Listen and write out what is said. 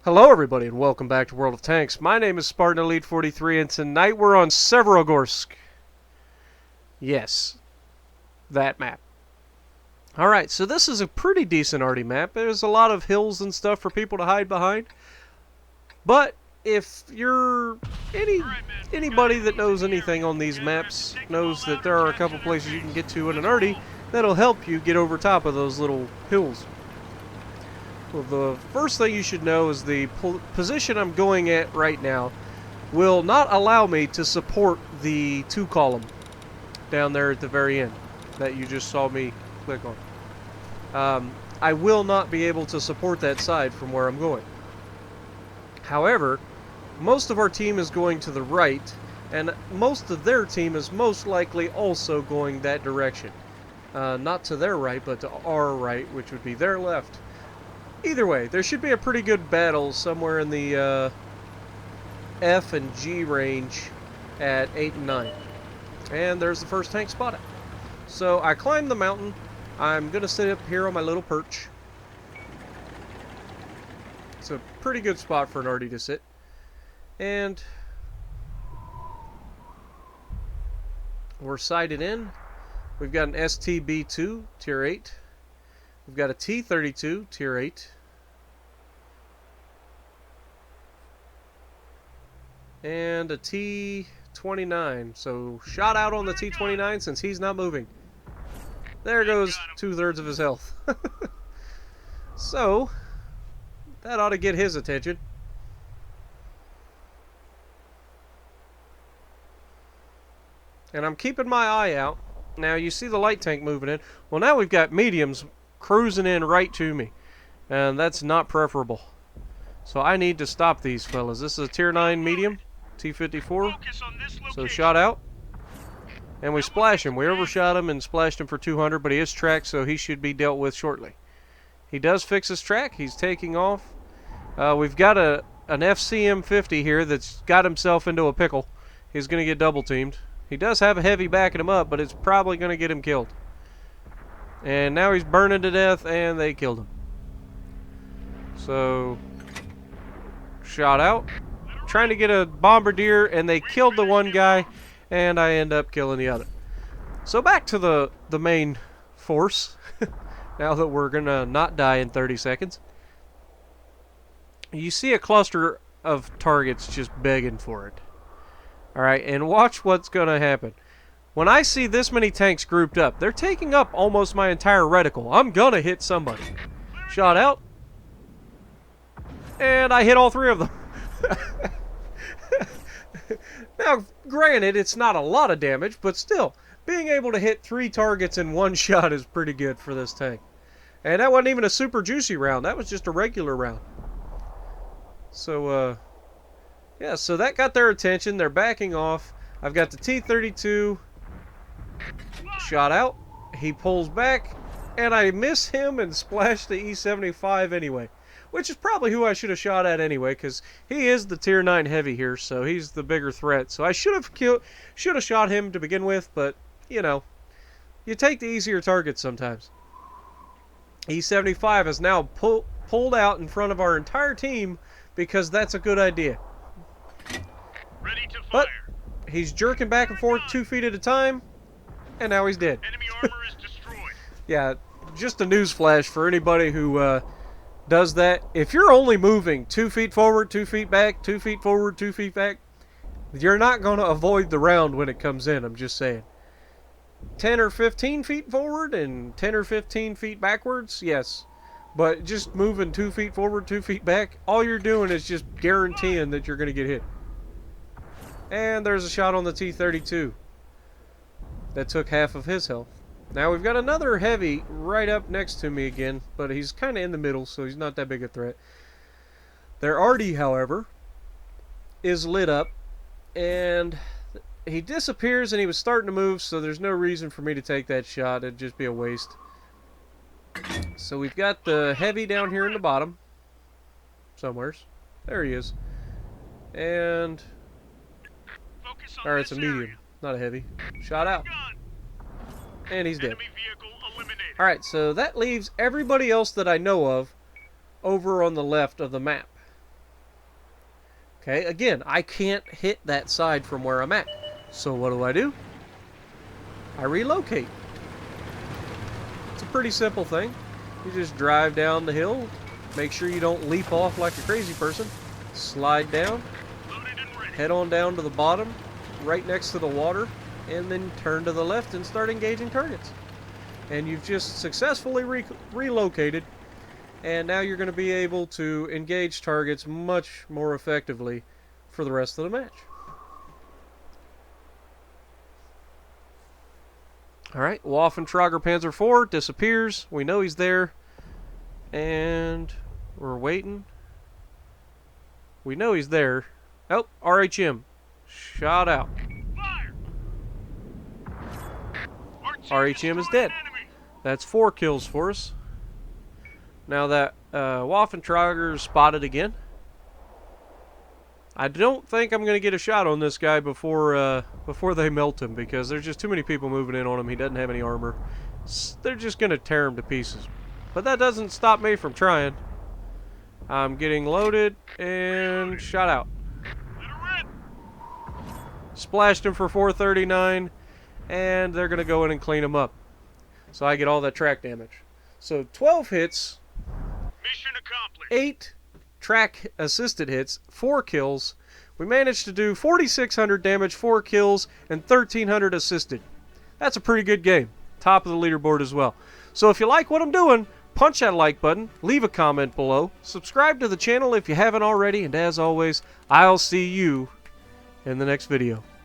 Hello everybody and welcome back to World of Tanks. My name is Spartan Elite 43 and tonight we're on Severogorsk. Yes, that map. Alright, so this is a pretty decent arty map. There's a lot of hills and stuff for people to hide behind. But if you're anybody that knows anything on these maps knows that there are a couple places you can get to in an arty that'll help you get over top of those little hills. Well, the first thing you should know is the position I'm going at right now will not allow me to support the 2 column down there at the very end that you just saw me click on. I will not be able to support that side from where I'm going. However, most of our team is going to the right, and most of their team is most likely also going that direction. Not to their right, but to our right, which would be their left. Either way, there should be a pretty good battle somewhere in the F and G range at 8 and 9. And there's the first tank spotted. So I climbed the mountain. I'm going to sit up here on my little perch. It's a pretty good spot for an arty to sit. And we're sighted in. We've got an STB2, Tier 8. We've got a T-32, Tier 8. And a T-29. So, shot out on the T-29 since he's not moving. There goes 2/3 of his health. So, that ought to get his attention. And I'm keeping my eye out. Now, you see the light tank moving in. Well, now we've got mediums cruising in right to me, and that's not preferable. So I need to stop these fellas. This is a Tier 9 medium, T-54. So shot out, and we splash him. We overshot him and splashed him for 200, but he is tracked, so he should be dealt with shortly. He does fix his track. He's taking off. We've got an FCM-50 here that's got himself into a pickle. He's going to get double teamed. He does have a heavy backing him up, but it's probably going to get him killed. And now he's burning to death, and they killed him. So, shot out. Trying to get a bombardier, and they killed the one guy, and I end up killing the other. So back to the main force, now that we're going to not die in 30 seconds. You see a cluster of targets just begging for it. Alright, and watch what's going to happen. When I see this many tanks grouped up, they're taking up almost my entire reticle. I'm gonna hit somebody. Shot out. And I hit all 3 of them. Now, granted, it's not a lot of damage, but still, being able to hit 3 targets in 1 shot is pretty good for this tank. And that wasn't even a super juicy round. That was just a regular round. So, yeah, so that got their attention. They're backing off. I've got the T-32. Shot out. He pulls back, and I miss him and splash the E-75 anyway, which is probably who I should have shot at anyway, because he is the Tier 9 heavy here, so he's the bigger threat. So I should have shot him to begin with, but you know, you take the easier targets sometimes. E-75 is now pulled out in front of our entire team because that's a good idea. Ready to fire. But he's jerking back and forth 2 feet at a time. And now he's dead. Enemy armor is destroyed. Yeah, just a news flash for anybody who does that. If you're only moving 2 feet forward, 2 feet back, 2 feet forward, 2 feet back, you're not going to avoid the round when it comes in, I'm just saying. 10 or 15 feet forward and 10 or 15 feet backwards, yes. But just moving 2 feet forward, 2 feet back, all you're doing is just guaranteeing that you're going to get hit. And there's a shot on the T-32. That took half of his health. Now we've got another heavy right up next to me again, but he's kind of in the middle, so he's not that big a threat. Their arty, however, is lit up, and he disappears, and he was starting to move, so there's no reason for me to take that shot. It'd just be a waste. So we've got the heavy down here in the bottom, somewheres. There he is. And alright, it's a medium. Not a heavy. Shot out. And he's dead. Alright, so that leaves everybody else that I know of over on the left of the map. Okay, again, I can't hit that side from where I'm at. So what do? I relocate. It's a pretty simple thing. You just drive down the hill, make sure you don't leap off like a crazy person, slide down, Loaded and ready. head on down to the bottom, right next to the water, and then turn to the left and start engaging targets. And you've just successfully relocated, and now you're going to be able to engage targets much more effectively for the rest of the match. Alright, Waffentrager Panzer IV disappears. We know he's there. And we're waiting. We know he's there. Oh, RHM. Shot out. Fire! RHM is dead. That's 4 kills for us. Now that Waffentrager is spotted again. I don't think I'm going to get a shot on this guy before they melt him, because there's just too many people moving in on him. He doesn't have any armor. They're just going to tear him to pieces. But that doesn't stop me from trying. I'm getting loaded and shot out. Splashed him for 439, and they're going to go in and clean him up. So I get all that track damage. So 12 hits, Mission accomplished. 8 track assisted hits, 4 kills. We managed to do 4,600 damage, 4 kills, and 1,300 assisted. That's a pretty good game. Top of the leaderboard as well. So if you like what I'm doing, punch that like button, leave a comment below, subscribe to the channel if you haven't already, and as always, I'll see you in the next video.